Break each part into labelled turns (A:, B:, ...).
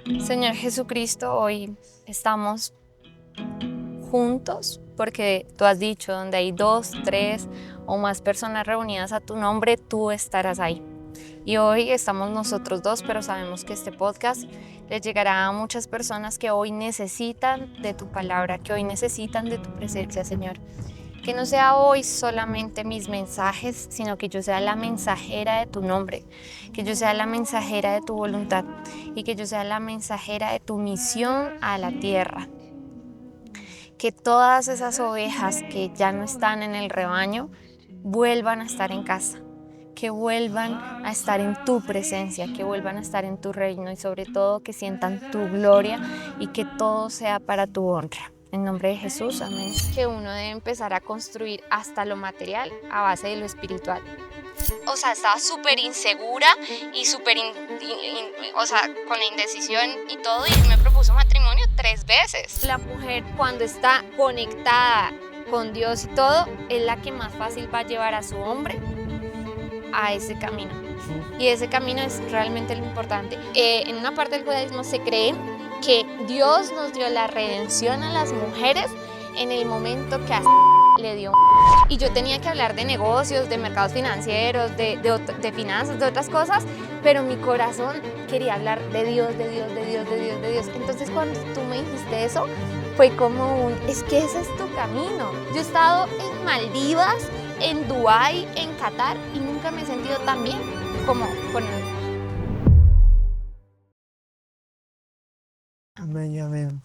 A: Señor Jesucristo, hoy estamos juntos porque tú has dicho, donde hay 2, 3 o más personas reunidas a tu nombre, tú estarás ahí. Y hoy estamos nosotros dos, pero sabemos que este podcast le llegará a muchas personas que hoy necesitan de tu palabra, que hoy necesitan de tu presencia, Señor. Que no sea hoy solamente mis mensajes, sino que yo sea la mensajera de tu nombre, que yo sea la mensajera de tu voluntad y que yo sea la mensajera de tu misión a la tierra. Que todas esas ovejas que ya no están en el rebaño vuelvan a estar en casa, que vuelvan a estar en tu presencia, que vuelvan a estar en tu reino y sobre todo que sientan tu gloria y que todo sea para tu honra. En nombre de Jesús, amén. Que uno debe empezar a construir hasta lo material a base de lo espiritual. O sea, estaba súper insegura y súper, con la indecisión y todo, y él me propuso matrimonio 3 veces. La mujer, cuando está conectada con Dios y todo, es la que más fácil va a llevar a su hombre a ese camino. Y ese camino es realmente lo importante. En una parte del judaísmo se cree que Dios nos dio la redención a las mujeres en el momento que a le dio. Y yo tenía que hablar de negocios, de mercados financieros, de finanzas, de otras cosas, pero mi corazón quería hablar de Dios, de Dios, de Dios, de Dios, de Dios. Entonces cuando tú me dijiste eso, fue como es que ese es tu camino. Yo he estado en Maldivas, en Dubái, en Qatar y nunca me he sentido tan bien como con él.
B: Amén, amén.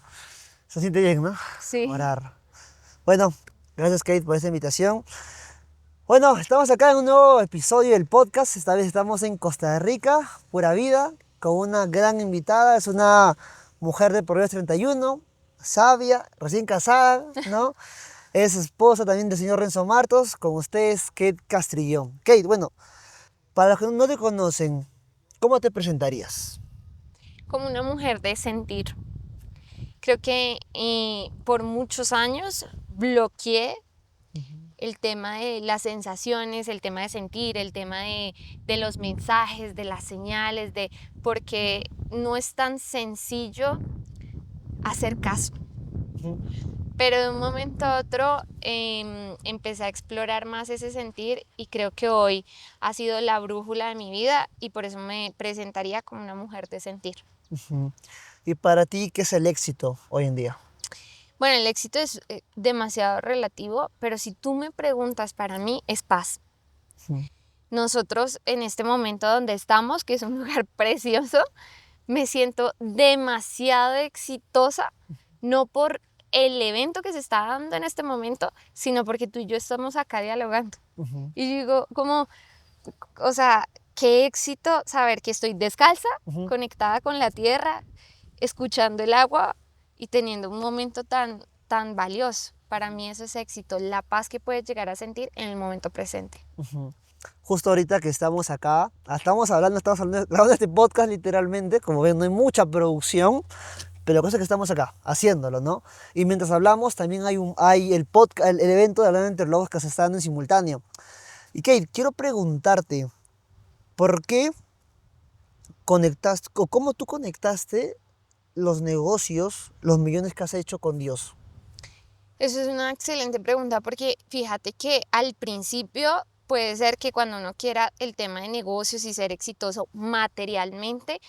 B: Se siente bien, ¿no?
A: Sí.
B: Orar. Bueno, gracias Kate por esta invitación. Bueno, estamos acá en un nuevo episodio del podcast. Esta vez estamos en Costa Rica, Pura Vida, con una gran invitada. Es una mujer de Proverbios 31, sabia, recién casada, ¿no? Es esposa también del señor Renzo Martos. Con ustedes, Kate Castrillón. Kate, bueno, para los que no te conocen, ¿cómo te presentarías?
A: Como una mujer de sentir. Creo que por muchos años bloqueé el tema de las sensaciones, el tema de sentir, el tema de los mensajes, de las señales, porque no es tan sencillo hacer caso. Pero de un momento a otro empecé a explorar más ese sentir y creo que hoy ha sido la brújula de mi vida y por eso me presentaría como una mujer de sentir.
B: ¿Y para ti qué es el éxito hoy en día?
A: Bueno, el éxito es demasiado relativo, pero si tú me preguntas, para mí es paz. Nosotros en este momento donde estamos, que es un lugar precioso, me siento demasiado exitosa, no por el evento que se está dando en este momento, sino porque tú y yo estamos acá dialogando. Y yo digo, o sea, qué éxito saber que estoy descalza, conectada con la tierra, escuchando el agua y teniendo un momento tan valioso. Para mí eso es éxito, la paz que puedes llegar a sentir en el momento presente.
B: Justo ahorita que estamos acá, estamos grabando este podcast literalmente, como ven no hay mucha producción, pero la cosa es que estamos acá, haciéndolo, ¿no? Y mientras hablamos también hay el podcast, el evento de Hablando entre Lobos que se está dando en simultáneo. Y Kate, quiero preguntarte, ¿por qué conectaste, o cómo tú conectaste los negocios, los millones que has hecho con Dios?
A: Eso es una excelente pregunta porque fíjate que al principio puede ser que cuando uno quiera el tema de negocios y ser exitoso materialmente,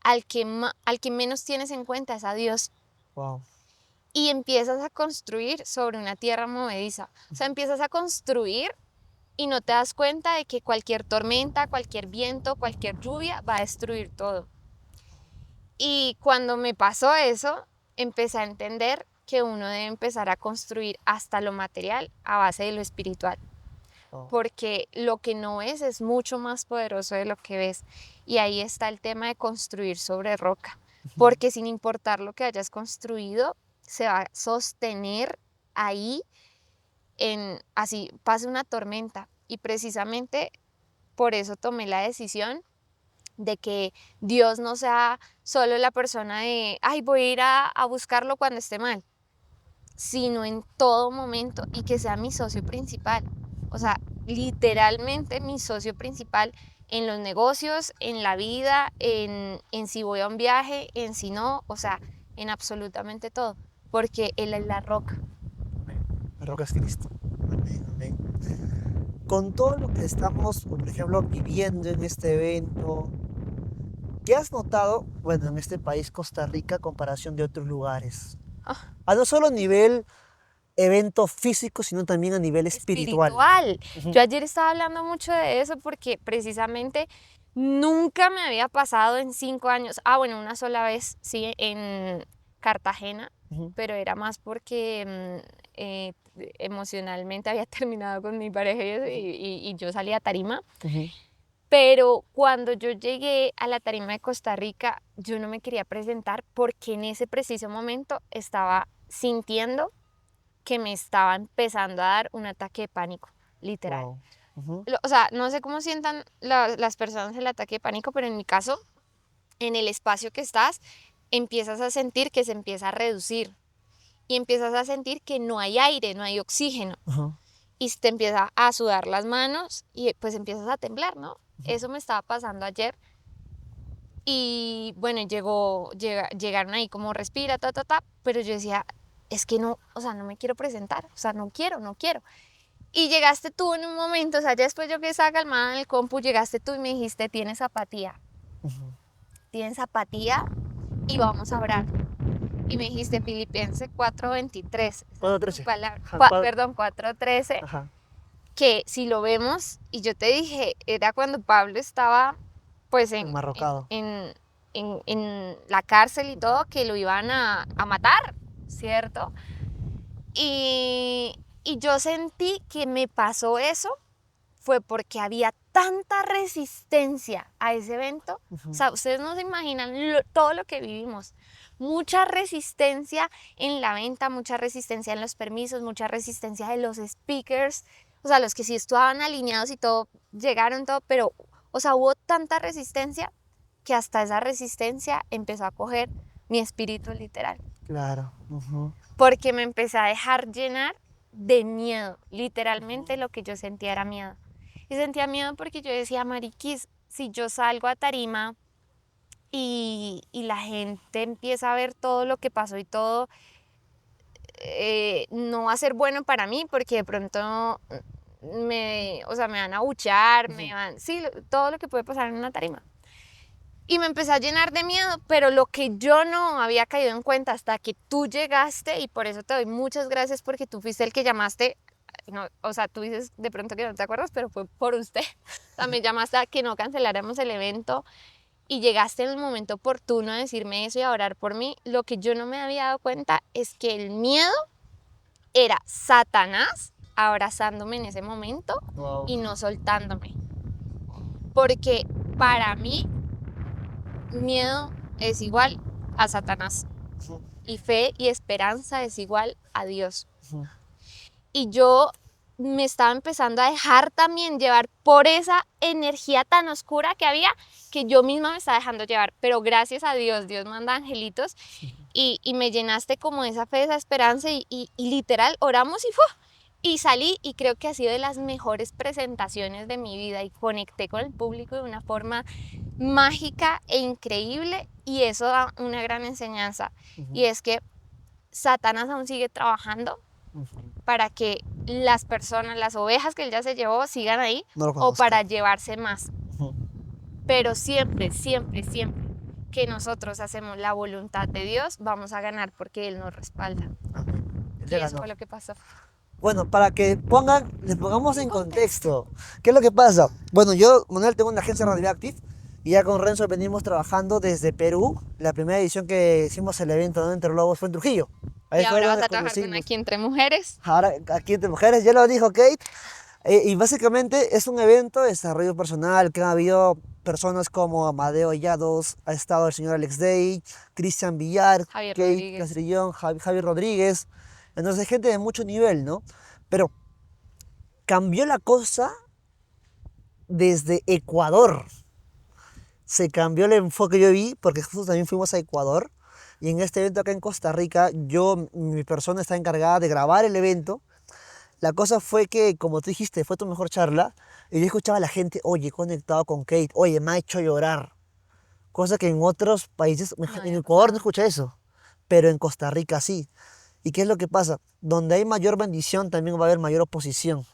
A: al que menos tienes en cuenta es a Dios.
B: Wow.
A: Y empiezas a construir sobre una tierra movediza. O sea, empiezas a construir y no te das cuenta de que cualquier tormenta, cualquier viento, cualquier lluvia va a destruir todo. Y cuando me pasó eso, empecé a entender que uno debe empezar a construir hasta lo material a base de lo espiritual. Porque lo que no ves es mucho más poderoso de lo que ves. Y ahí está el tema de construir sobre roca. Porque sin importar lo que hayas construido, se va a sostener ahí así pase una tormenta. Y precisamente por eso tomé la decisión de que Dios no sea solo la persona de, ay, voy a ir a buscarlo cuando esté mal, sino en todo momento y que sea mi socio principal. O sea, literalmente mi socio principal en los negocios, en la vida, en si voy a un viaje, en si no, o sea, en absolutamente todo, porque Él es la roca.
B: La roca es Cristo. Amén, amén. Con todo lo que estamos, por ejemplo, viviendo en este evento, ¿qué has notado, bueno, en este país, Costa Rica, a comparación de otros lugares?
A: Ah,
B: A no solo a nivel evento físico, sino también a nivel espiritual.
A: espiritual.
B: Ujú,
A: Yo ayer estaba hablando mucho de eso porque precisamente nunca me había pasado en 5 años. Ah, bueno, una sola vez, sí, en Cartagena,
B: ujú,
A: pero era más porque emocionalmente había terminado con mi pareja y, eso, y yo salí a tarima.
B: ujú.
A: Pero cuando yo llegué a la tarima de Costa Rica, yo no me quería presentar porque en ese preciso momento estaba sintiendo que me estaba empezando a dar un ataque de pánico, literal.
B: Wow. Ujú,
A: O sea, no sé cómo sientan las personas el ataque de pánico, pero en mi caso, en el espacio que estás, empiezas a sentir que se empieza a reducir y empiezas a sentir que no hay aire, no hay oxígeno
B: ujú,
A: y te empieza a sudar las manos y pues empiezas a temblar, ¿no?
B: ujú.
A: Eso me estaba pasando ayer y bueno, llegaron ahí como respira, pero yo decía, es que no, o sea, no me quiero presentar, o sea, no quiero, no quiero. Y llegaste tú en un momento, o sea, ya después yo que estaba calmada en el compu, llegaste tú y me dijiste, tienes apatía y vamos a orar. Y me dijiste Filipenses 4:23, esa es
B: Cuatro
A: tu
B: trece.
A: palabra,
B: Ajá,
A: perdón, 4:13,
B: ajá.
A: que si lo vemos, y yo te dije, era cuando Pablo estaba pues
B: Enmarrocado.
A: en la cárcel y todo, que lo iban a matar, ¿cierto? Y yo sentí que me pasó eso fue porque había tanta resistencia a ese evento. O
B: Ujú,
A: sea, ustedes no se imaginan todo lo que vivimos. Mucha resistencia en la venta, mucha resistencia en los permisos, mucha resistencia de los speakers. O sea, los que sí estaban alineados y todo, llegaron todo, pero, o sea, hubo tanta resistencia que hasta esa resistencia empezó a coger mi espíritu literal.
B: claro. Ujú,
A: Porque me empecé a dejar llenar de miedo. Literalmente
B: ujú,
A: lo que yo sentía era miedo. Y sentía miedo porque yo decía, Mariquis, si yo salgo a tarima y la gente empieza a ver todo lo que pasó y todo, no va a ser bueno para mí porque de pronto o sea, me van a abuchear,
B: ujú.
A: sí, todo lo que puede pasar en una tarima. Y me empecé a llenar de miedo, pero lo que yo no había caído en cuenta hasta que tú llegaste, y por eso te doy muchas gracias porque tú fuiste el que llamaste, no, o sea, tú dices de pronto que no te acuerdas, pero fue por usted. O sea, me llamaste a que no canceláramos el evento y llegaste en el momento oportuno a decirme eso y a orar por mí. Lo que yo no me había dado cuenta es que el miedo era Satanás abrazándome en ese momento
B: Wow.
A: y no soltándome. Porque para mí miedo es igual a Satanás
B: Ujú,
A: y fe y esperanza es igual a Dios.
B: ujú.
A: Y yo me estaba empezando a dejar también llevar por esa energía tan oscura que había, que yo misma me estaba dejando llevar. Pero gracias a Dios, Dios manda angelitos y me llenaste como de esa fe, de esa esperanza y literal oramos y salí y creo que ha sido de las mejores presentaciones de mi vida y conecté con el público de una forma mágica e increíble y eso da una gran enseñanza y
B: Ujú,
A: es que Satanás aún sigue trabajando
B: ujú.
A: para que las personas, las ovejas que él ya se llevó sigan ahí
B: No lo
A: o
B: conozco.
A: para llevarse más,
B: Ujú.
A: pero siempre, siempre, siempre que nosotros hacemos la voluntad de Dios vamos a ganar porque Él nos respalda
B: Amén. Él
A: y
B: ya
A: eso
B: ganó.
A: fue lo que pasó.
B: Bueno, para que les pongamos en contexto, ¿qué es lo que pasa? Bueno, yo, Manuel, tengo una agencia Radioactive y ya con Renzo venimos trabajando desde Perú. La primera edición que hicimos el evento de Entre Lobos fue en Trujillo.
A: Y
B: Ahí fue
A: ahora
B: donde
A: vas
B: nos
A: a trabajar con
B: conocimos.
A: Aquí Entre Mujeres.
B: Ahora aquí entre mujeres, ya lo dijo Kate. Y básicamente es un evento de desarrollo personal que ha habido personas como Amadeo Llados, ha estado el señor Alex Day, Cristian Villar,
A: Javier
B: Kate
A: Rodríguez.
B: Castrillón, Javi Rodríguez. Entonces, gente de mucho nivel, ¿no? Pero cambió la cosa desde Ecuador. Se cambió el enfoque, yo vi, porque justo también fuimos a Ecuador. Y en este evento acá en Costa Rica, mi persona está encargada de grabar el evento. La cosa fue que, como tú dijiste, fue tu mejor charla. Y yo escuchaba a la gente, oye, conectado con Kate, oye, me ha hecho llorar. Cosa que en otros países,
A: No
B: en
A: había
B: Ecuador no
A: pasado.
B: escucha eso, pero en Costa Rica sí. ¿Y qué es lo que pasa? Donde hay mayor bendición también va a haber mayor oposición.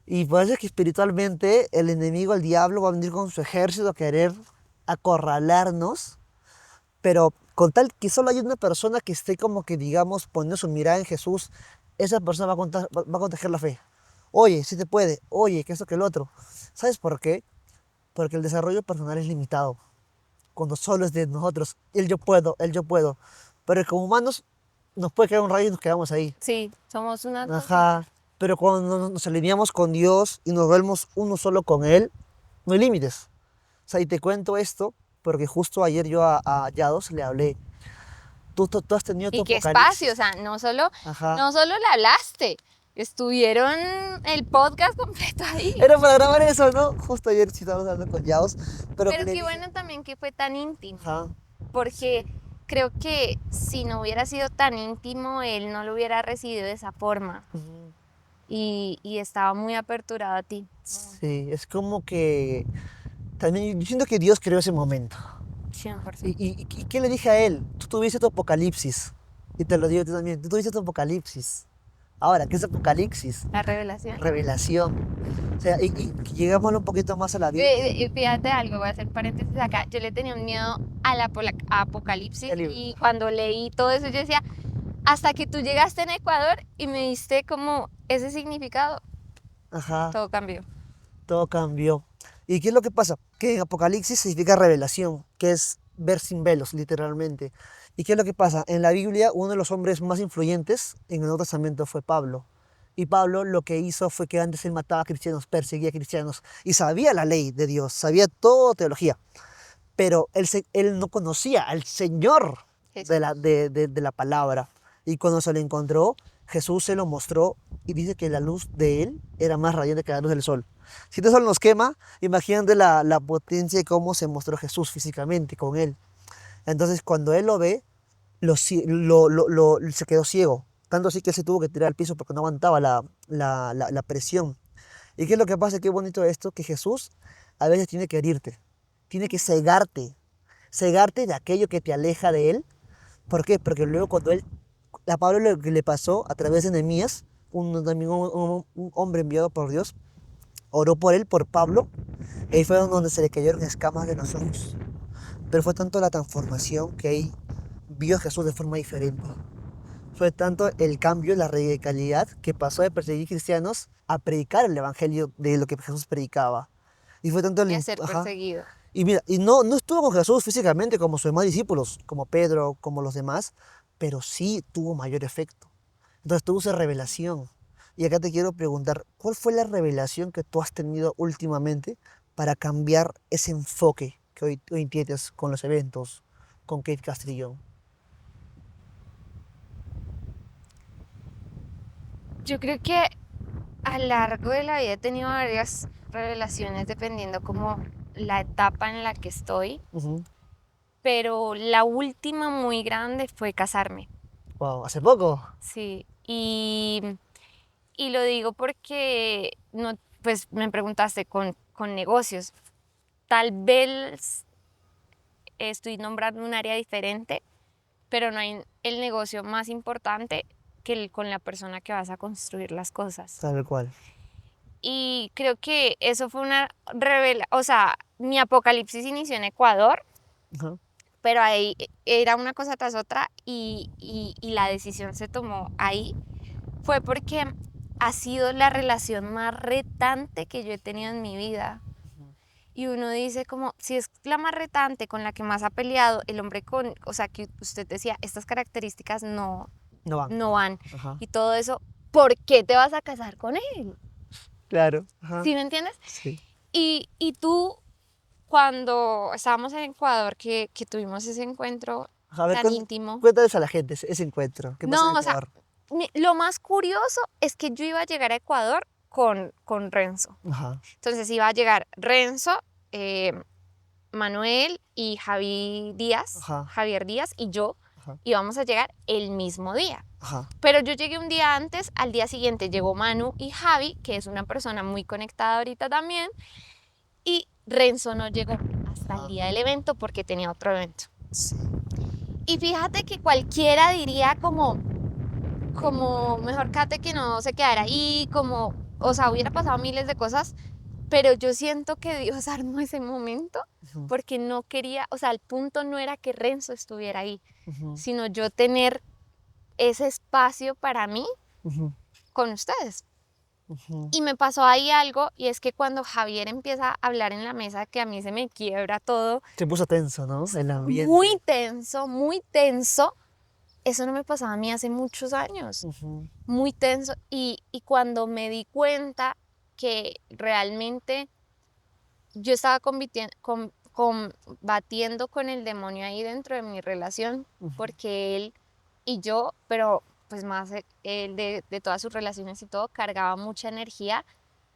B: Y parece que espiritualmente el enemigo, el diablo, va a venir con su ejército a querer acorralarnos, pero con tal que solo hay una persona que esté como que, digamos, poniendo su mirada en Jesús, esa persona va a contagiar la fe. Oye, sí te puede, oye, que esto, que el otro. ¿Sabes por qué? Porque el desarrollo personal es limitado. Cuando solo es de nosotros, el yo puedo. Pero como humanos nos puede caer un rayo y nos quedamos ahí.
A: Sí, somos una cosita.
B: Ajá. Pero cuando nos alineamos con Dios y nos volvemos uno solo con Él, no hay límites. O sea, y te cuento esto porque justo ayer yo a Yados le hablé. Tú has tenido tu
A: Y qué espacio, o
B: apocalipsis.
A: sea,
B: Ajá.
A: no solo le hablaste, estuvieron el podcast completo ahí.
B: Era para grabar eso, ¿no? Justo ayer sí estábamos hablando con Yados, pero que
A: Pero
B: le
A: qué
B: dije.
A: bueno también que fue tan íntimo,
B: Ajá.
A: porque creo que si no hubiera sido tan íntimo, él no lo hubiera recibido de esa forma
B: Ujú.
A: y estaba muy aperturado a ti.
B: Sí, es como que también yo siento que Dios creó ese momento.
A: 100%.
B: ¿Y qué le dije a él? Tú tuviste tu apocalipsis. Y te lo digo tú también. Tú tuviste tu apocalipsis. Ahora, ¿qué es apocalipsis?
A: La revelación.
B: Revelación. O sea, y llegamos un poquito más a la Biblia.
A: Fíjate algo, voy a hacer paréntesis acá. Yo le tenía un miedo a la apocalipsis
B: El libro.
A: y cuando leí todo eso yo decía, hasta que tú llegaste en Ecuador y me diste como ese significado,
B: Ajá,
A: todo cambió.
B: todo cambió. ¿Y qué es lo que pasa? Que en Apocalipsis significa revelación, que es ver sin velos, literalmente. ¿Y qué es lo que pasa? En la Biblia, uno de los hombres más influyentes en el Nuevo Testamento fue Pablo. Y Pablo lo que hizo fue que antes él mataba a cristianos, perseguía a cristianos y sabía la ley de Dios, sabía toda teología, pero él no conocía al Señor
A: Jesús.
B: de la palabra. Y cuando se lo encontró, Jesús se lo mostró y dice que la luz de él era más radiante que la luz del sol. Si este sol nos quema, imagínate la potencia y cómo se mostró Jesús físicamente con él. Entonces, cuando él lo ve, se quedó ciego. Tanto así que él se tuvo que tirar al piso porque no aguantaba la presión. ¿Y qué es lo que pasa? Qué bonito esto, que Jesús a veces tiene que herirte, tiene que cegarte de aquello que te aleja de Él. ¿Por qué? Porque luego cuando a Pablo lo que le pasó a través de Nehemías, también un hombre enviado por Dios, oró por él, por Pablo, y ahí fue donde se le cayeron escamas de los ojos. Pero fue tanto la transformación que ahí vio a Jesús de forma diferente. Fue tanto el cambio, la radicalidad, que pasó de perseguir cristianos a predicar el evangelio de lo que Jesús predicaba. Y fue tanto
A: Y a ser
B: Ajá.
A: perseguido.
B: Y mira, y no estuvo con Jesús físicamente como sus demás discípulos, como Pedro, como los demás, pero sí tuvo mayor efecto. Entonces tuvo esa revelación. Y acá te quiero preguntar, ¿cuál fue la revelación que tú has tenido últimamente para cambiar ese enfoque que hoy tienes con los eventos, con Kate Castrillón?
A: Yo creo que a lo largo de la vida he tenido varias revelaciones dependiendo como la etapa en la que estoy,
B: Ujú.
A: pero la última muy grande fue casarme.
B: Wow, ¿hace poco?
A: Sí, y lo digo porque no, pues me preguntaste con negocios. Tal vez estoy nombrando un área diferente, pero no hay el negocio más importante que con la persona que vas a construir las cosas.
B: Tal cual.
A: Y creo que eso fue una revelación, o sea, mi apocalipsis inició en Ecuador,
B: Ajá.
A: pero ahí era una cosa tras otra y la decisión se tomó ahí. Fue porque ha sido la relación más retante que yo he tenido en mi vida. Y uno dice como, si es la más retante con la que más ha peleado, el hombre con, o sea, que usted decía, estas características
B: No van.
A: no van.
B: Ajá.
A: Y todo eso, ¿por qué te vas a casar con él?
B: Claro. Ajá.
A: ¿Sí me entiendes?
B: Sí.
A: Y tú, cuando estábamos en Ecuador, que tuvimos ese encuentro
B: Ajá, a ver,
A: tan íntimo.
B: cuéntales a la gente ese encuentro. ¿Qué pasó en
A: No, o sea,
B: Ecuador?
A: lo más curioso es que yo iba a llegar a Ecuador con Renzo.
B: Ajá.
A: Entonces iba a llegar Renzo, Manuel y
B: Ajá.
A: Javier Díaz y yo
B: Ajá.
A: íbamos a llegar el mismo día.
B: Ajá.
A: Pero yo llegué un día antes, al día siguiente llegó Manu y Javi, que es una persona muy conectada ahorita también, y Renzo no llegó hasta el día del evento porque tenía otro evento.
B: Sí.
A: Y fíjate que cualquiera diría como mejor Kate que no se quedara ahí, como, o sea, hubiera pasado miles de cosas, pero yo siento que Dios armó ese momento
B: Ujú,
A: porque no quería, o sea, el punto no era que Renzo estuviera ahí,
B: ujú,
A: sino yo tener ese espacio para mí
B: ujú,
A: con ustedes.
B: ujú.
A: Y me pasó ahí algo, y es que cuando Javier empieza a hablar en la mesa, que a mí se me quiebra todo,
B: Se puso tenso, ¿no? El
A: muy
B: ambiente.
A: tenso, muy tenso. Eso no me pasaba a mí hace muchos años,
B: Ujú,
A: muy tenso. Y cuando me di cuenta que realmente yo estaba combatiendo con el demonio ahí dentro de mi relación,
B: ujú.
A: porque él y yo, pero pues más él de todas sus relaciones y todo, cargaba mucha energía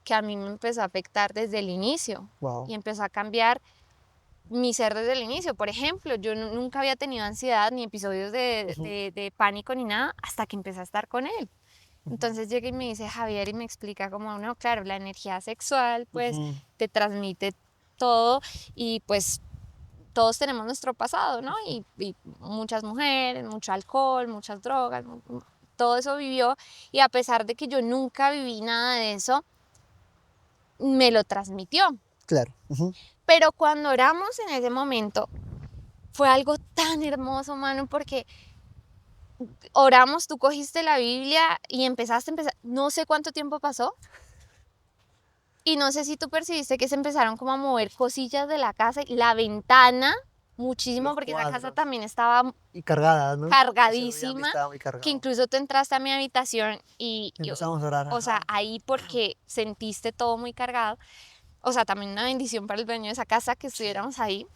A: que a mí me empezó a afectar desde el inicio
B: Wow.
A: y empezó a cambiar mi ser desde el inicio. Por ejemplo, yo nunca había tenido ansiedad ni episodios
B: Ujú,
A: de pánico ni nada hasta que empecé a estar con él.
B: ujú,
A: Entonces llega y me dice Javier y me explica como, no, claro, la energía sexual pues
B: ujú,
A: te transmite todo y pues todos tenemos nuestro pasado, ¿no? Y muchas mujeres, mucho alcohol, muchas drogas, todo eso vivió y a pesar de que yo nunca viví nada de eso, me lo transmitió.
B: claro. Ujú.
A: Pero cuando oramos en ese momento, fue algo tan hermoso, mano, porque oramos, tú cogiste la Biblia y empezaste, no sé cuánto tiempo pasó, y no sé si tú percibiste que se empezaron como a mover cosillas de la casa, y la ventana, muchísimo,
B: Los
A: porque esa casa
B: cuadros.
A: también estaba
B: Y cargada, ¿no? Ese Airbnb
A: cargadísima,
B: estaba muy
A: que
B: cargado.
A: incluso tú entraste a mi habitación y
B: Empezamos a orar.
A: o sea,
B: Ajá.
A: ahí porque sentiste todo muy cargado, o sea, también una bendición para el dueño de esa casa que
B: Sí.
A: estuviéramos ahí.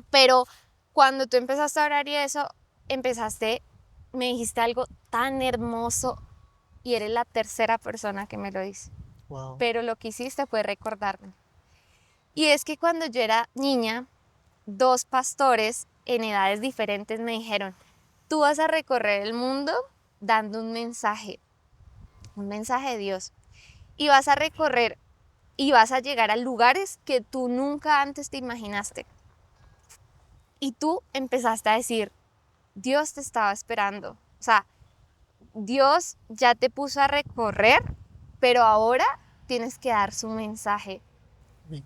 A: Pero cuando tú empezaste a orar y eso, empezaste, me dijiste algo tan hermoso y eres la tercera persona que me lo dice.
B: Wow.
A: Pero lo que hiciste fue recordarme. Y es que cuando yo era niña, dos pastores en edades diferentes me dijeron, tú vas a recorrer el mundo dando un mensaje de Dios. Y vas a recorrer y vas a llegar a lugares que tú nunca antes te imaginaste. Y tú empezaste a decir, Dios te estaba esperando. O sea, Dios ya te puso a recorrer, pero ahora tienes que dar su mensaje.
B: Bien.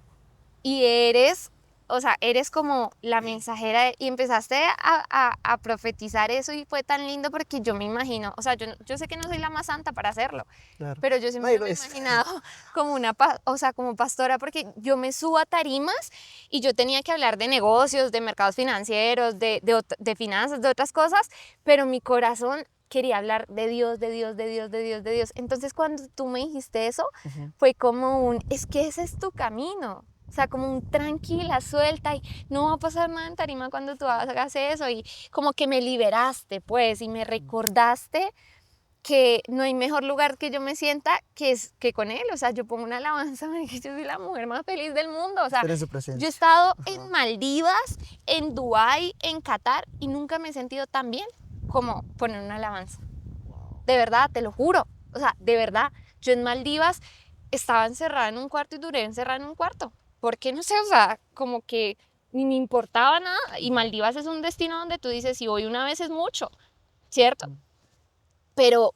A: Y eres, o sea, eres como la mensajera y empezaste a profetizar eso y fue tan lindo porque yo me imagino, o sea, yo sé que no soy la más santa para hacerlo,
B: Claro.
A: pero yo
B: Nadie
A: siempre
B: lo
A: me he
B: es.
A: imaginado como o sea, como pastora, porque yo me subo a tarimas y yo tenía que hablar de negocios, de mercados financieros, de finanzas, de otras cosas, pero mi corazón quería hablar de Dios, de Dios, de Dios, de Dios, de Dios. Entonces cuando tú me dijiste eso,
B: Ujú.
A: fue como es que ese es tu camino. O sea, como un tranquila, suelta y no va a pasar nada en tarima cuando tú hagas eso y como que me liberaste, pues, y me recordaste que no hay mejor lugar que yo me sienta que con él. O sea, yo pongo una alabanza, que yo soy la mujer más feliz del mundo. O sea,
B: Estar en su
A: yo he
B: presencia.
A: estado en
B: Ajá.
A: Maldivas, en Dubái, en Qatar y nunca me he sentido tan bien como poner una alabanza.
B: Wow.
A: De verdad, te lo juro. O sea, de verdad, yo en Maldivas estaba encerrada en un cuarto y duré encerrada en un cuarto. ¿Por qué? No sé, o sea, como que ni me importaba nada. Y Maldivas es un destino donde tú dices, si voy una vez es mucho, ¿cierto?
B: Ujú.
A: Pero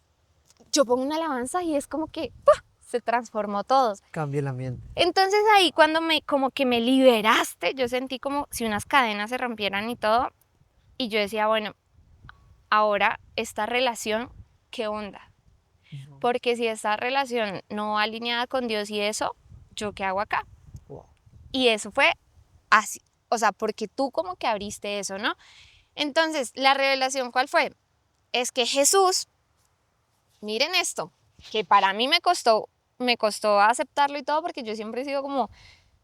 A: yo pongo una alabanza y es como que ¡pua! Se transformó todo.
B: Cambia el ambiente.
A: Entonces ahí cuando como que me liberaste, yo sentí como si unas cadenas se rompieran y todo. Y yo decía, bueno, ahora esta relación, ¿qué onda?
B: Ujú.
A: Porque si esta relación no va alineada con Dios y eso, ¿yo qué hago acá?
B: Wow.
A: Y eso fue así, o sea, porque tú como que abriste eso, ¿no? Entonces, la revelación, ¿cuál fue? Es que Jesús, miren esto, que para mí me costó aceptarlo y todo, porque yo siempre he sido como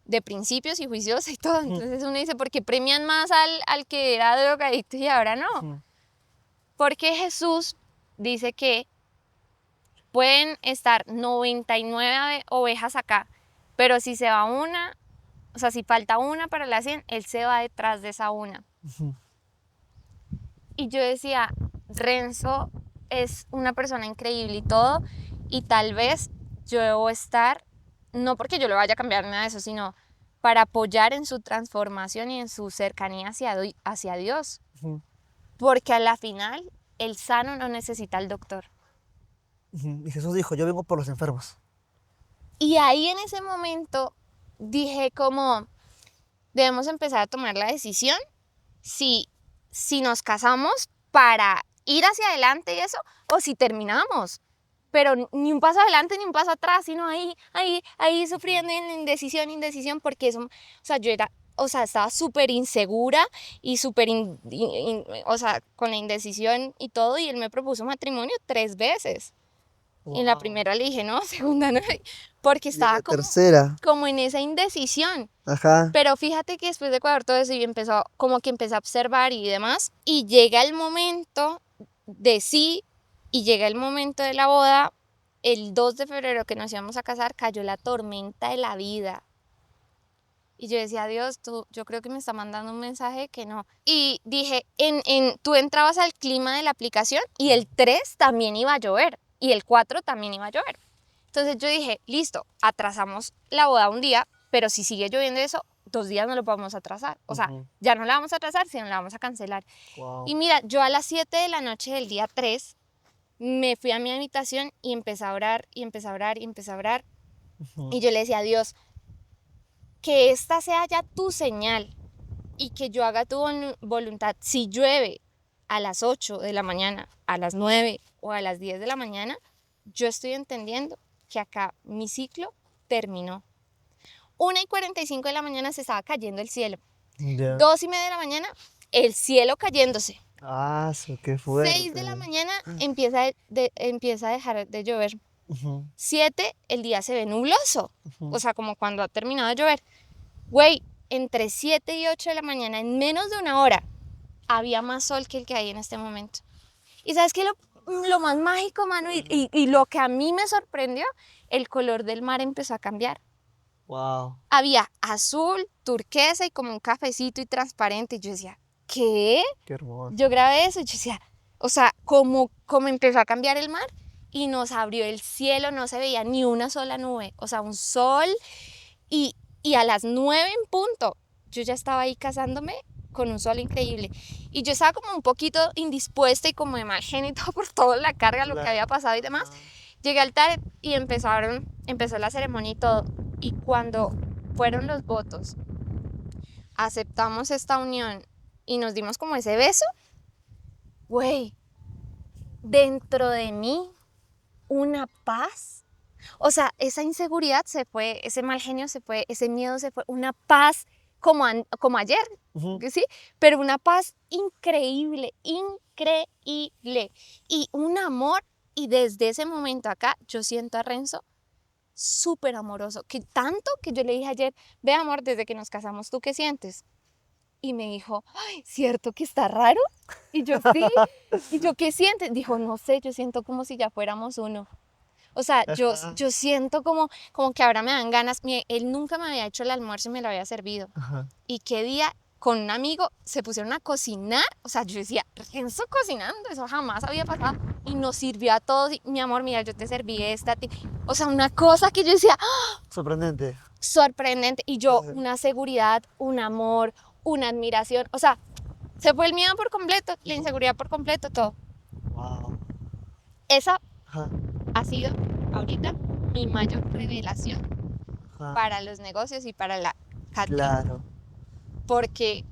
A: de principios y juiciosa y todo.
B: Ujú.
A: Entonces uno dice, ¿por qué premian más al que era drogadicto y ahora no?
B: Ujú.
A: Porque Jesús dice que pueden estar 99 ovejas acá, pero si se va una, o sea, si falta una para la 100, él se va detrás de esa una.
B: Ujú.
A: Y yo decía, Renzo es una persona increíble y todo, y tal vez yo debo estar, no porque yo le vaya a cambiar nada de eso, sino para apoyar en su transformación y en su cercanía hacia Dios.
B: Ujú,
A: Porque a la final, el sano no necesita al doctor.
B: ujú. Y Jesús dijo, yo vengo por los enfermos.
A: Y ahí en ese momento dije como, debemos empezar a tomar la decisión si nos casamos para ir hacia adelante y eso, o si terminamos. Pero ni un paso adelante ni un paso atrás, sino ahí sufriendo en indecisión, porque eso, o sea, yo era, o sea, estaba súper insegura y súper, o sea, con la indecisión y todo, y él me propuso matrimonio 3 veces. Y en la
B: Wow.
A: primera le dije no, segunda no, porque
B: Y en
A: estaba
B: la tercera,
A: como en esa indecisión.
B: ajá.
A: Pero fíjate que después de cuadrar todo eso y empezó, como que empecé a observar y demás, y llega el momento de sí, y llega el momento de la boda, el 2 de febrero que nos íbamos a casar, cayó la tormenta de la vida. Y yo decía, Dios, yo creo que me está mandando un mensaje que no. Y dije, tú entrabas al clima de la aplicación y el 3 también iba a llover, y el 4 también iba a llover. Entonces yo dije, listo, atrasamos la boda un día, pero si sigue lloviendo eso, 2 días no lo podemos atrasar. O sea,
B: Ujú.
A: ya no la vamos a atrasar, sino la vamos a cancelar.
B: Wow.
A: Y mira, yo a las 7 de la noche del día 3 me fui a mi habitación y empecé a orar, y empecé a orar, y empecé a orar.
B: Ujú.
A: Y yo le decía a Dios, que esta sea ya tu señal y que yo haga tu voluntad. Si llueve a las 8 de la mañana, a las 9 o a las 10 de la mañana, yo estoy entendiendo que acá mi ciclo terminó. 1:45 de la mañana se estaba cayendo el cielo.
B: Ya.
A: 2:30 de la mañana, el cielo cayéndose.
B: Ah, qué
A: 6 de la
B: fuerte.
A: mañana empieza a dejar de llover.
B: Ujú,
A: 7, el día se ve nubloso.
B: ujú.
A: O sea, como cuando ha terminado de llover. Güey, entre 7 y 8 de la mañana, en menos de una hora, había más sol que el que hay en este momento. Y sabes qué, lo más mágico, mano, y lo que a mí me sorprendió, el color del mar empezó a cambiar.
B: Wow,
A: Había azul, turquesa y como un cafecito y transparente. Y yo decía, ¿qué?
B: qué hermoso.
A: Yo grabé eso y yo decía, o sea, como empezó a cambiar el mar y nos abrió el cielo, no se veía ni una sola nube. O sea, un sol. Y, y a las 9 en punto, yo ya estaba ahí casándome con un sol increíble. Y yo estaba como un poquito indispuesta y como de mal genio por toda la carga, lo que había pasado y demás. Llegué al altar y empezó la ceremonia y todo. Y cuando fueron los votos, aceptamos esta unión y nos dimos como ese beso, güey, dentro de mí una paz. O sea, esa inseguridad se fue, ese mal genio se fue, ese miedo se fue, una paz como ayer,
B: Ujú.
A: ¿sí? Pero una paz increíble, increíble. Y un amor, y desde ese momento acá yo siento a Renzo súper amoroso, que tanto que yo le dije ayer, ve amor, desde que nos casamos, ¿tú qué sientes? Y me dijo, ay, ¿cierto que está raro? Y yo, sí. Y yo, ¿qué sientes? Dijo, no sé, yo siento como si ya fuéramos uno. O sea,
B: Ajá,
A: yo siento como que ahora me dan ganas. Él nunca me había hecho el almuerzo y me lo había servido.
B: ajá.
A: Y qué día con un amigo se pusieron a cocinar. O sea, yo decía, Renzo cocinando, eso jamás había pasado. Y nos sirvió a todos. Y, mi amor, mira, yo te serví esta. O sea, una cosa que yo decía, ¡ah!
B: Sorprendente.
A: Sorprendente. Y yo,
B: Ajá.
A: una seguridad, un amor, una admiración. O sea, se fue el miedo por completo, la inseguridad por completo, todo.
B: Wow.
A: Esa
B: Ajá,
A: ha sido ahorita mi mayor revelación
B: ajá.
A: para los negocios y para la Katy,
B: Claro.
A: porque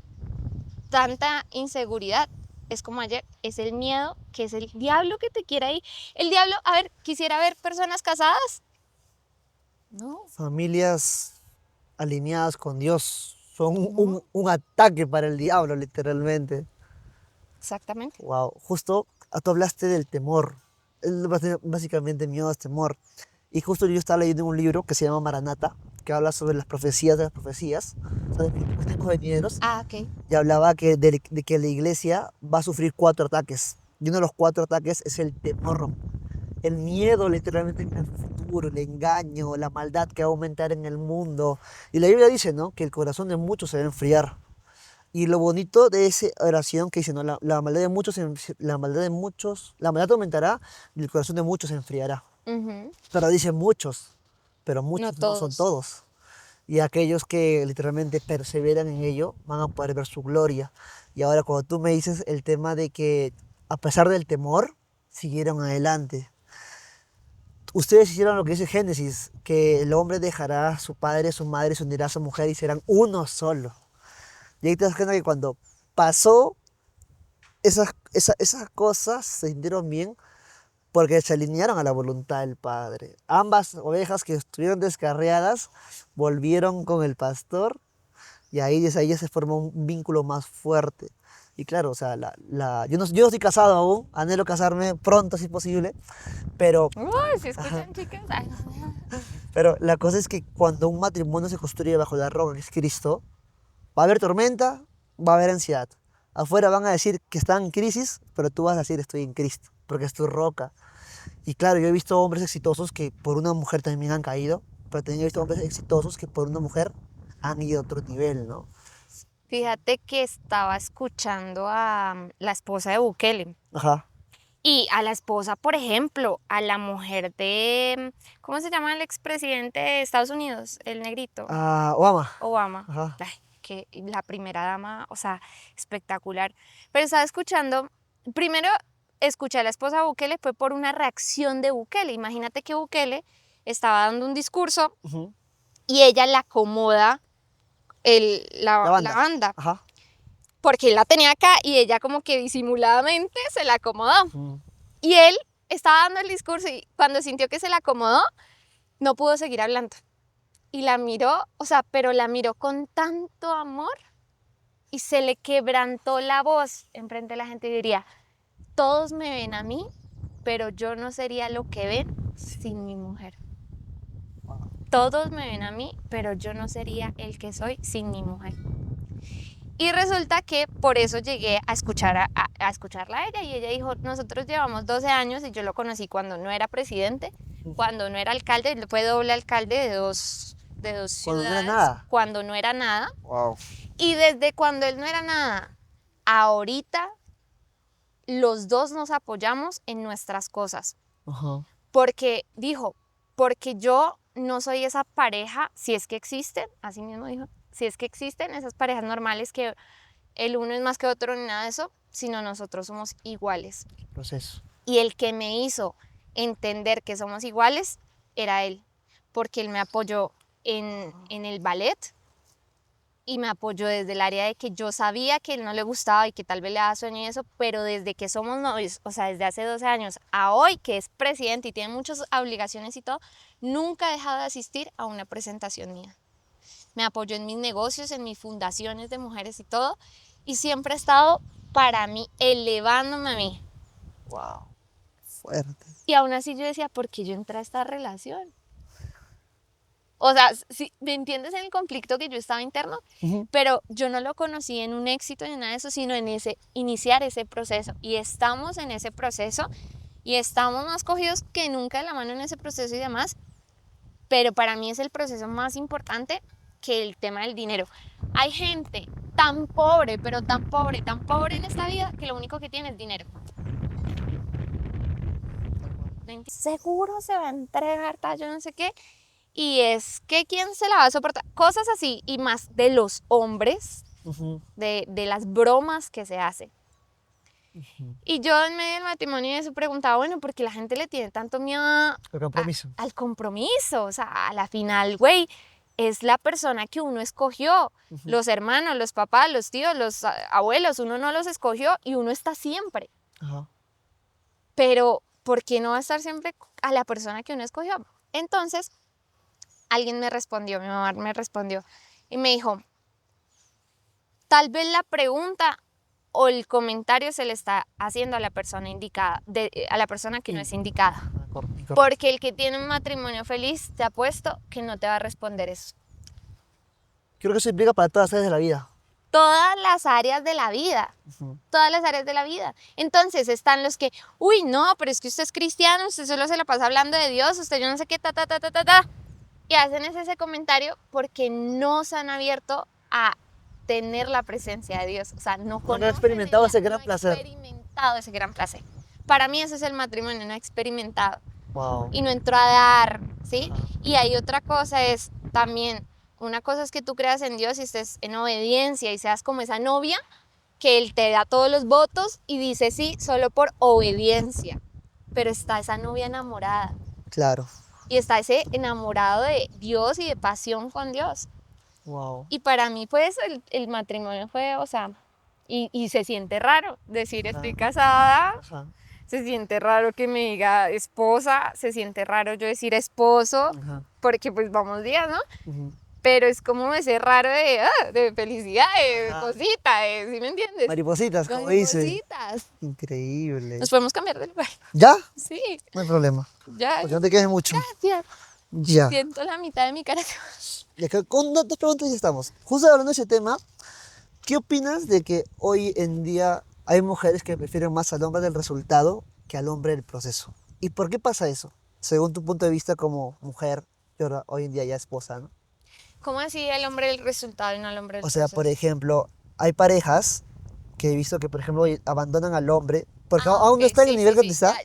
A: tanta inseguridad es como ayer, es el miedo, que es el diablo que te quiere ahí. El diablo, a ver, quisiera ver personas casadas. No,
B: Familias alineadas con Dios son
A: no,
B: un ataque para el diablo, literalmente.
A: exactamente.
B: Wow. Justo tú hablaste del temor. Básicamente miedo es temor. Y justo yo estaba leyendo un libro que se llama Maranata, que habla sobre las profecías de las profecías, o sea, de los tiempos venideros,
A: Ah, ok.
B: y hablaba de que la iglesia va a sufrir 4 ataques. Y uno de los 4 ataques es el temor, el miedo literalmente en el futuro, el engaño, la maldad que va a aumentar en el mundo. Y la Biblia dice, ¿no? Que el corazón de muchos se va a enfriar. Y lo bonito de esa oración que dice, ¿no? La maldad de muchos, la maldad aumentará y el corazón de muchos se enfriará.
A: Ujú.
B: Pero dice muchos, pero
A: No
B: muchos no son
A: todos.
B: todos. Y aquellos que literalmente perseveran en ello van a poder ver su gloria. Y ahora cuando tú me dices el tema de que a pesar del temor, siguieron adelante. Ustedes hicieron lo que dice Génesis, que el hombre dejará a su padre, a su madre, se unirá a su mujer y serán uno solo. Y ahí te das cuenta que cuando pasó esas cosas, se sintieron bien porque se alinearon a la voluntad del Padre. Ambas ovejas que estuvieron descarriadas volvieron con el pastor y ahí desde ahí ya se formó un vínculo más fuerte. Y claro, o sea, yo no estoy casado aún, anhelo casarme pronto si es posible, pero,
A: Uy, si
B: ajá,
A: escuchan, chicas. Ay.
B: pero la cosa es que cuando un matrimonio se construye bajo la roca que es Cristo, va a haber tormenta, va a haber ansiedad. Afuera van a decir que están en crisis, pero tú vas a decir estoy en Cristo, porque es tu roca. Y claro, yo he visto hombres exitosos que por una mujer también han caído, pero también he visto hombres exitosos que por una mujer han ido a otro nivel, ¿no?
A: Fíjate que estaba escuchando a la esposa de Bukele
B: Ajá.
A: y a la esposa, por ejemplo, a la mujer de, ¿cómo se llama el expresidente de Estados Unidos? El negrito,
B: Ah, Obama.
A: Obama.
B: Ajá.
A: Ay, que la primera dama, o sea, espectacular. Pero estaba escuchando, primero escuché a la esposa de Bukele, fue por una reacción de Bukele. Imagínate que Bukele estaba dando un discurso
B: Ujú.
A: y ella le acomoda
B: La
A: la
B: banda.
A: banda,
B: Ajá.
A: porque él la tenía acá y ella como que disimuladamente se la acomodó.
B: Ujú.
A: Y él estaba dando el discurso y cuando sintió que se la acomodó, no pudo seguir hablando. Y la miró, o sea, pero la miró con tanto amor y se le quebrantó la voz enfrente de la gente y diría, todos me ven a mí, pero yo no sería lo que ven sin mi mujer.
B: Wow.
A: Todos me ven a mí, pero yo no sería el que soy sin mi mujer. Y resulta que por eso llegué a escucharla a ella y ella dijo, nosotros llevamos 12 años y yo lo conocí cuando no era presidente, cuando no era alcalde, fue doble alcalde de dos
B: Cuando no era
A: ciudades,
B: nada.
A: cuando no era nada.
B: Wow.
A: Y desde cuando él no era nada, ahorita los dos nos apoyamos en nuestras cosas.
B: Ajá.
A: Porque dijo, porque yo no soy esa pareja, si es que existen, así mismo dijo, si es que existen esas parejas normales que el uno es más que otro ni nada de eso, sino nosotros somos iguales.
B: Proceso.
A: Y el que me hizo entender que somos iguales era él, porque él me apoyó en el ballet y me apoyó desde el área de que yo sabía que él no le gustaba y que tal vez le daba sueño y eso, pero desde que somos novios, o sea, desde hace 12 años a hoy, que es presidente y tiene muchas obligaciones y todo, nunca ha dejado de asistir a una presentación mía. Me apoyó en mis negocios, en mis fundaciones de mujeres y todo, y siempre ha estado para mí, elevándome a mí.
B: Wow. Fuerte.
A: Y aún así yo decía, ¿por qué yo entré a esta relación? O sea, si me entiendes en el conflicto que yo estaba interno,
B: Ujú.
A: pero yo no lo conocí en un éxito ni nada de eso, sino en ese iniciar ese proceso. Y estamos en ese proceso y estamos más cogidos que nunca de la mano en ese proceso y demás. Pero para mí es el proceso más importante que el tema del dinero. Hay gente tan pobre, pero tan pobre en esta vida que lo único que tiene es dinero. Seguro se va a entregar, tal, yo no sé qué. Y es que quién se la va a soportar. Cosas así y más de los hombres,
B: Ujú.
A: de las bromas que se hacen.
B: Ujú.
A: Y yo en medio del matrimonio de eso preguntaba, bueno, ¿por qué la gente le tiene tanto miedo
B: El compromiso.
A: al compromiso? O sea, a la final, güey, es la persona que uno escogió.
B: Ujú.
A: Los hermanos, los papás, los tíos, los abuelos, uno no los escogió y uno está siempre.
B: Ajá.
A: Pero, ¿por qué no va a estar siempre a la persona que uno escogió? Entonces, alguien me respondió, mi mamá me respondió y me dijo, tal vez la pregunta o el comentario se le está haciendo a la persona indicada, a la persona que no es indicada.
B: Correcto.
A: Porque el que tiene un matrimonio feliz, te apuesto que no te va a responder eso.
B: Creo que eso implica para todas las áreas de la vida.
A: Todas las áreas de la vida.
B: Ujú.
A: Todas las áreas de la vida. Entonces están los que, uy, no, pero es que usted es cristiano, usted solo se la pasa hablando de Dios, usted yo no sé qué, ta, ta, ta, ta, ta, ta. Y hacen ese comentario porque no se han abierto a tener la presencia de Dios. O sea, no
B: No
A: conocen
B: he experimentado ese gran
A: no
B: placer.
A: experimentado ese gran placer. Para mí eso es el matrimonio, no experimentado.
B: Wow.
A: Y no entró a dar, ¿sí?
B: Ajá.
A: Y hay otra cosa es también, una cosa es que tú creas en Dios y estés en obediencia y seas como esa novia que Él te da todos los votos y dice sí solo por obediencia. Pero está esa novia enamorada
B: Claro.
A: y está ese enamorado de Dios y de pasión con Dios.
B: Wow.
A: Y para mí pues el matrimonio fue, o sea, y se siente raro decir
B: Ajá.
A: estoy casada.
B: Ajá.
A: Se siente raro que me diga esposa, se siente raro yo decir esposo,
B: Ajá.
A: porque pues vamos días, ¿no?
B: Ujú.
A: Pero es como ese raro de felicidad, de
B: Ajá.
A: cosita, ¿sí me entiendes?
B: Maripositas, como dice.
A: Maripositas.
B: Increíble.
A: Nos podemos cambiar de lugar.
B: ¿Ya?
A: Sí,
B: No hay problema.
A: ya,
B: Porque no te quedes mucho.
A: gracias.
B: Ya.
A: Siento la mitad de mi cara.
B: Y acá con dos preguntas ya estamos. Justo hablando de ese tema, ¿qué opinas de que hoy en día hay mujeres que prefieren más al hombre del resultado que al hombre del proceso? ¿Y por qué pasa eso? Según tu punto de vista como mujer y ahora hoy en día ya esposa, ¿no?
A: ¿Cómo así el hombre del resultado y no el hombre del
B: O sea,
A: proceso?
B: por ejemplo, hay parejas que he visto que, por ejemplo, abandonan al hombre porque
A: Ah,
B: aún no
A: ok,
B: está en el
A: sí,
B: nivel
A: sí,
B: que te
A: sí,
B: está.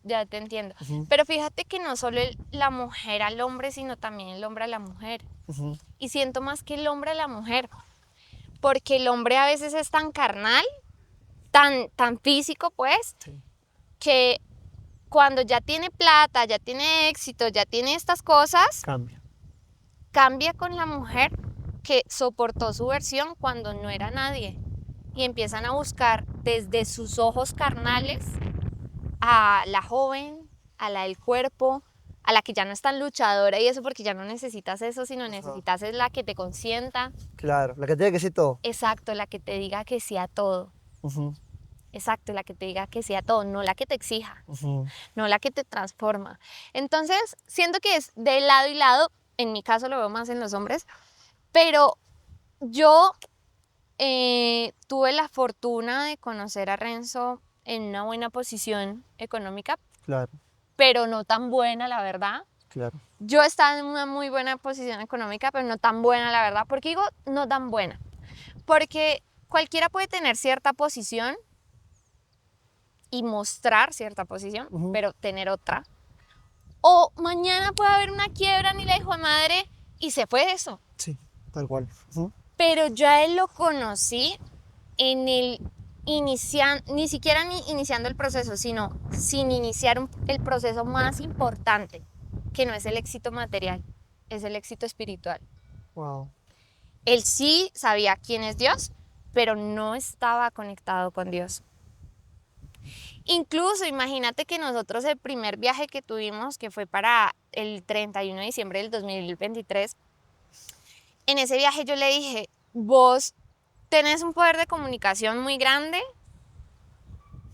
A: ya te entiendo.
B: Ujú,
A: Pero fíjate que no solo la mujer al hombre, sino también el hombre a la mujer.
B: ujú.
A: Y siento más que el hombre a la mujer, porque el hombre a veces es tan carnal, tan físico, pues,
B: Sí.
A: que cuando ya tiene plata, ya tiene éxito, ya tiene estas cosas,
B: Cambia.
A: cambia con la mujer que soportó su versión cuando no era nadie. Y empiezan a buscar desde sus ojos carnales a la joven, a la del cuerpo, a la que ya no es tan luchadora y eso porque ya no necesitas eso, sino
B: Ajá.
A: necesitas es la que te consienta.
B: Claro, la que tiene que ser todo.
A: Exacto, la que te diga que sí a todo.
B: Ujú,
A: Exacto, la que te diga que sí a todo, no la que te exija,
B: ujú.
A: no la que te transforma. Entonces, siento que es de lado y lado, en mi caso lo veo más en los hombres, pero yo tuve la fortuna de conocer a Renzo en una buena posición económica,
B: Claro,
A: pero no tan buena, la verdad.
B: claro.
A: Yo estaba en una muy buena posición económica, pero no tan buena, la verdad. ¿Por qué digo no tan buena? Porque cualquiera puede tener cierta posición y mostrar cierta posición,
B: Ujú.
A: pero tener otra. O mañana puede haber una quiebra ni la hijo de madre y se fue eso.
B: Sí, tal cual. Ujú.
A: Pero yo a él lo conocí en el ni siquiera iniciando el proceso, sino sin iniciar el proceso más importante, que no es el éxito material, es el éxito espiritual.
B: Wow.
A: Él sí sabía quién es Dios, pero no estaba conectado con Dios. Incluso imagínate que nosotros el primer viaje que tuvimos, que fue para el 31 de diciembre del 2023, en ese viaje yo le dije, vos tenés un poder de comunicación muy grande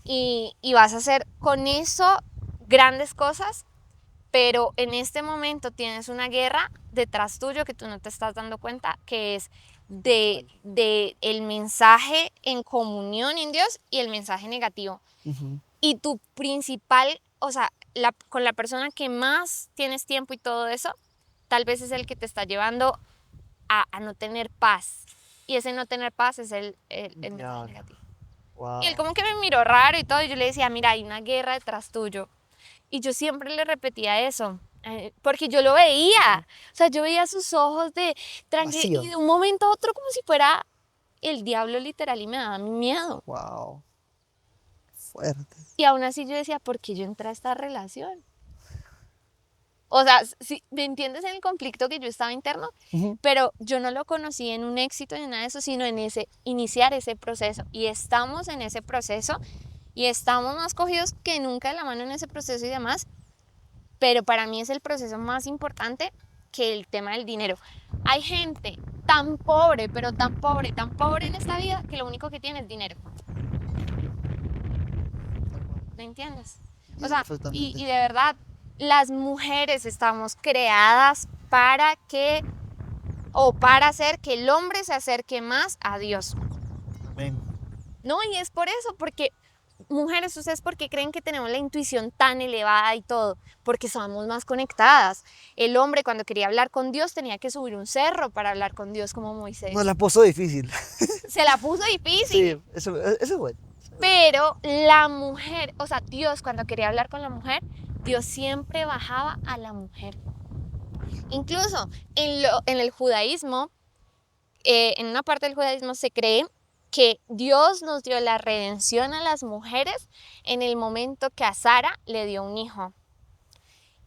A: y vas a hacer con eso grandes cosas, pero en este momento tienes una guerra detrás tuyo que tú no te estás dando cuenta, que es de el mensaje en comunión en Dios y el mensaje negativo.
B: Ujú.
A: Y tu principal, o sea, con la persona que más tienes tiempo y todo eso, tal vez es el que te está llevando a no tener paz. Y ese no tener paz es el mensaje
B: Ya.
A: negativo.
B: Wow.
A: Y él como que me miró raro y todo, y yo le decía, mira, hay una guerra detrás tuyo. Y yo siempre le repetía eso, porque yo lo veía. O sea, yo veía sus ojos de tranquilo
B: Vacío.
A: y de un momento a otro como si fuera el diablo literal y me daba miedo.
B: Wow. Fuerte.
A: Y aún así yo decía, ¿por qué yo entré a esta relación? O sea, si, ¿me entiendes en el conflicto que yo estaba interno?
B: Ujú.
A: Pero yo no lo conocí en un éxito ni nada de eso, sino en ese iniciar ese proceso. Y estamos en ese proceso y estamos más cogidos que nunca de la mano en ese proceso y demás. Pero para mí es el proceso más importante que el tema del dinero. Hay gente tan pobre, pero tan pobre en esta vida que lo único que tiene es dinero. ¿Me entiendes? O sea,
B: Perfectamente.
A: y de verdad, las mujeres estamos creadas para que, o para hacer que el hombre se acerque más a Dios.
B: Amén.
A: No, y es por eso, porque mujeres, ¿ustedes por qué creen que tenemos la intuición tan elevada y todo? Porque somos más conectadas. El hombre cuando quería hablar con Dios tenía que subir un cerro para hablar con Dios como Moisés.
B: Nos la puso difícil.
A: Se la puso difícil.
B: Sí, eso es bueno.
A: Pero la mujer, o sea, Dios cuando quería hablar con la mujer, Dios siempre bajaba a la mujer. Incluso en el judaísmo, en una parte del judaísmo se cree que Dios nos dio la redención a las mujeres en el momento que a Sara le dio un hijo.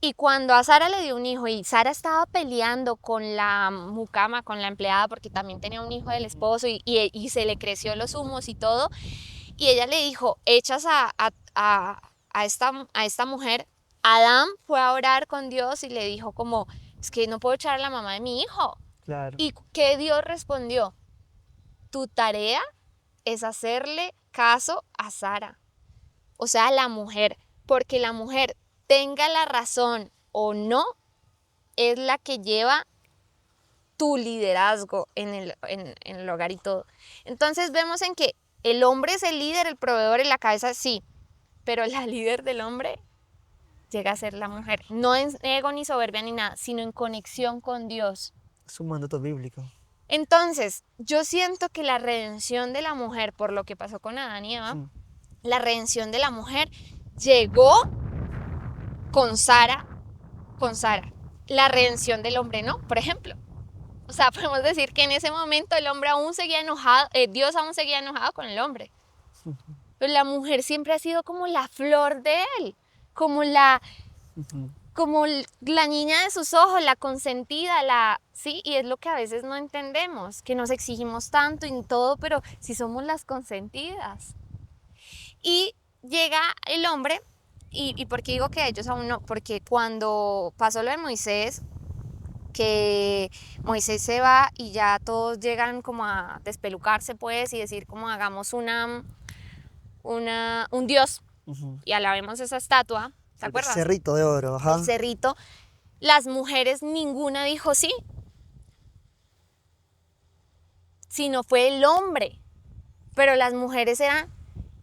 A: Y cuando a Sara le dio un hijo y Sara estaba peleando con la mucama, con la empleada, porque también tenía un hijo del esposo y se le creció los humos y todo, y ella le dijo, echas a esta mujer. Adán fue a orar con Dios y le dijo como, es que no puedo echar a la mamá de mi hijo.
B: Claro.
A: ¿Y qué Dios respondió? Tu tarea es hacerle caso a Sara, o sea, a la mujer, porque la mujer, tenga la razón o no, es la que lleva tu liderazgo en el hogar y todo. Entonces vemos en que el hombre es el líder, el proveedor y la cabeza, sí, pero la líder del hombre llega a ser la mujer, no en ego ni soberbia ni nada, sino en conexión con Dios.
B: Es un mandato bíblico.
A: Entonces, yo siento que la redención de la mujer, por lo que pasó con Adán y Eva, la redención de la mujer llegó con Sara. La redención del hombre no, por ejemplo. O sea, podemos decir que en ese momento el hombre aún seguía enojado, Dios aún seguía enojado con el hombre. Pero la mujer siempre ha sido como la flor de él, como la niña de sus ojos, la consentida, sí, y es lo que a veces no entendemos, que nos exigimos tanto y todo, pero si somos las consentidas. Y llega el hombre, y ¿por qué digo que ellos aún no? Porque cuando pasó lo de Moisés, que Moisés se va y ya todos llegan como a despelucarse pues y decir como hagamos un dios y alabemos esa estatua, ¿te acuerdas?
B: El cerrito de oro, ajá.
A: El cerrito. Las mujeres, ninguna dijo sí, sino fue el hombre, pero las mujeres eran,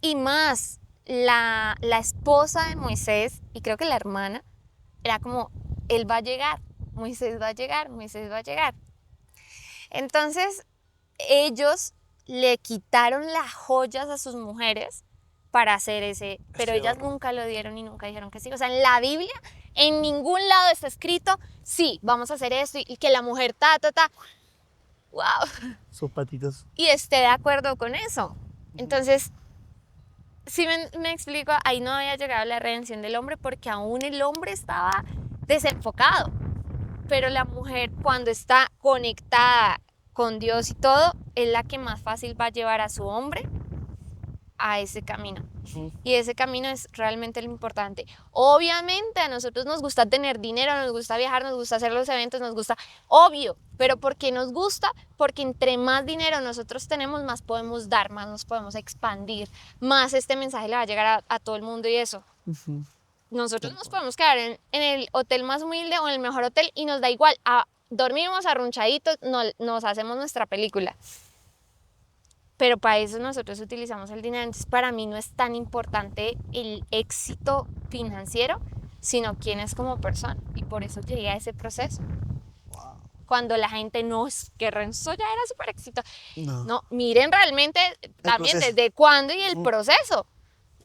A: y más la esposa de Moisés, y creo que la hermana, era como, él va a llegar, Moisés va a llegar, Moisés va a llegar. Entonces ellos le quitaron las joyas a sus mujeres para hacer pero ellas nunca lo dieron y nunca dijeron que sí. O sea, en la Biblia, en ningún lado está escrito, sí, vamos a hacer esto y que la mujer wow,
B: sus patitos.
A: y esté de acuerdo con eso. Entonces, si me explico, ahí no había llegado la redención del hombre porque aún el hombre estaba desenfocado. Pero la mujer, cuando está conectada con Dios y todo, es la que más fácil va a llevar a su hombre a ese camino. Y ese camino es realmente lo importante. Obviamente a nosotros nos gusta tener dinero, nos gusta viajar, nos gusta hacer los eventos, nos gusta, obvio, pero ¿por qué nos gusta? Porque entre más dinero nosotros tenemos, más podemos dar, más nos podemos expandir, más este mensaje le va a llegar a todo el mundo y eso. Nosotros nos podemos quedar en el hotel más humilde o en el mejor hotel y nos da igual, dormimos arrunchaditos, nos hacemos nuestra película. Pero para eso nosotros utilizamos el dinero. Entonces para mí no es tan importante el éxito financiero, sino quién es como persona. Y por eso llegué a ese proceso. Wow. Cuando la gente no es que Renzo ya era súper éxito. No, miren realmente también desde cuándo y el proceso.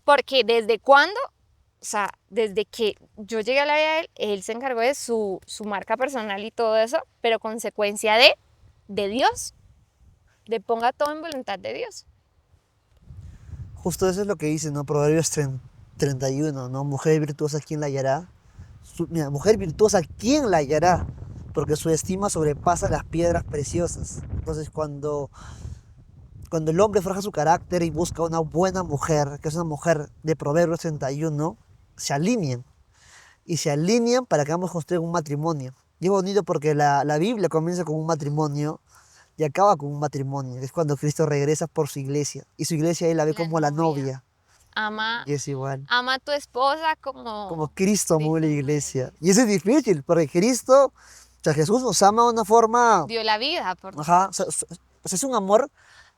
A: Porque desde cuándo, o sea, desde que yo llegué a la vida de él se encargó de su marca personal y todo eso, pero consecuencia de Dios. De ponga todo en voluntad de Dios.
B: Justo eso es lo que dice, ¿no? Proverbios 31, ¿no? Mujer virtuosa, ¿quién la hallará? Mira, mujer virtuosa, ¿quién la hallará? Porque su estima sobrepasa las piedras preciosas. Entonces, cuando el hombre forja su carácter y busca una buena mujer, que es una mujer de Proverbios 31, se alinean. Y se alinean para que vamos a construir un matrimonio. Y es bonito porque la Biblia comienza con un matrimonio y acaba con un matrimonio. Es cuando Cristo regresa por su iglesia. Y su iglesia él la ve como la novia.
A: Y
B: es igual.
A: Ama a tu esposa como
B: Cristo amó la iglesia. Y eso es difícil, porque Cristo, o sea, Jesús nos ama de una forma...
A: dio la vida.
B: Ajá, o sea, es un amor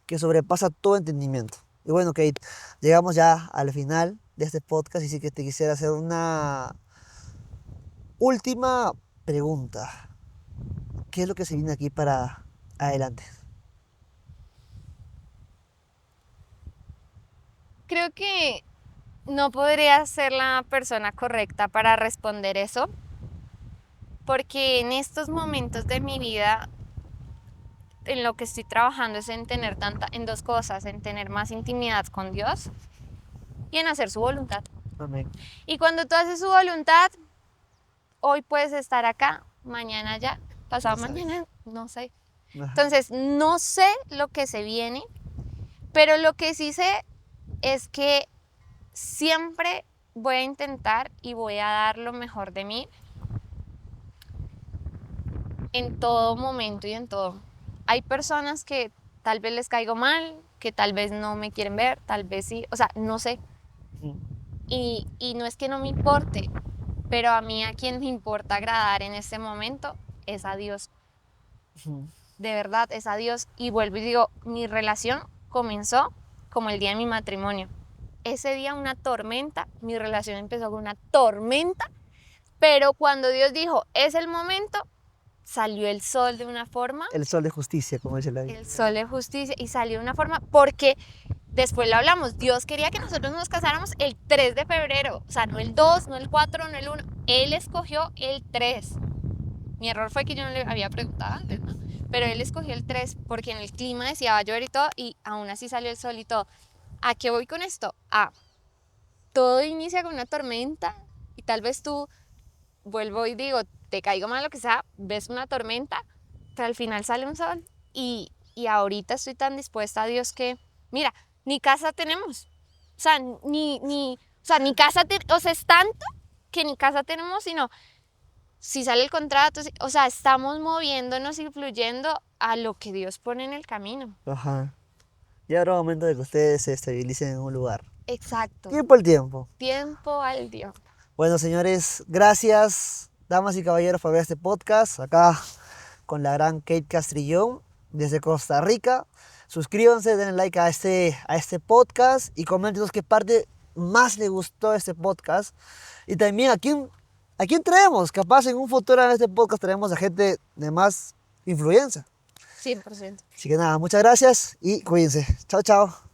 B: que sobrepasa todo entendimiento. Y bueno, Kate, llegamos ya al final de este podcast y sí que te quisiera hacer una última pregunta. ¿Qué es lo que se viene aquí para adelante?
A: Creo que no podría ser la persona correcta para responder eso, porque en estos momentos de mi vida, en lo que estoy trabajando es en tener en dos cosas, en tener más intimidad con Dios y en hacer su voluntad.
B: Amén.
A: Y cuando tú haces su voluntad, hoy puedes estar acá, mañana ya, pasado
B: No sabes.
A: mañana, no sé.
B: Ajá.
A: Entonces, no sé lo que se viene, pero lo que sí sé es que siempre voy a intentar y voy a dar lo mejor de mí en todo momento y en todo. Hay personas que tal vez les caigo mal, que tal vez no me quieren ver, tal vez sí, o sea, no sé.
B: Ujú.
A: Y no es que no me importe, pero a mí a quien me importa agradar en este momento es a Dios.
B: Ujú.
A: De verdad, es a Dios. Y vuelvo y digo, mi relación comenzó como el día de mi matrimonio. Ese día una tormenta, mi relación empezó con una tormenta, pero cuando Dios dijo, es el momento, salió el sol de una forma,
B: El sol de justicia, como dice la Biblia.
A: el sol de justicia, y salió de una forma porque después lo hablamos, Dios quería que nosotros nos casáramos el 3 de febrero, o sea, no el 2, no el 4, no el 1, Él escogió el 3. Mi error fue que yo no le había preguntado antes, ¿no? Pero Él escogió el 3 porque en el clima decía va a llover y todo, y aún así salió el sol y todo. ¿A qué voy con esto? Todo inicia con una tormenta y tal vez tú, vuelvo y digo, te caigo mal lo que sea, ves una tormenta, pero al final sale un sol y ahorita estoy tan dispuesta a Dios que, mira, ni casa tenemos, o sea, ni casa, o sea, es tanto que ni casa tenemos, sino si sale el contrato, o sea, estamos moviéndonos y fluyendo a lo que Dios pone en el camino.
B: Ajá. Y ahora es momento de que ustedes se estabilicen en un lugar.
A: Exacto,
B: Tiempo al tiempo.
A: tiempo al Dios.
B: Bueno, señores, gracias, damas y caballeros, por ver este podcast. Acá con la gran Kate Castrillón desde Costa Rica. Suscríbanse, denle like a este podcast y coméntenos qué parte más les gustó de este podcast. Y también a quién traemos. Capaz en un futuro en este podcast traemos a gente de más influencia.
A: 100%.
B: Así que nada, muchas gracias y cuídense. Chao, chao.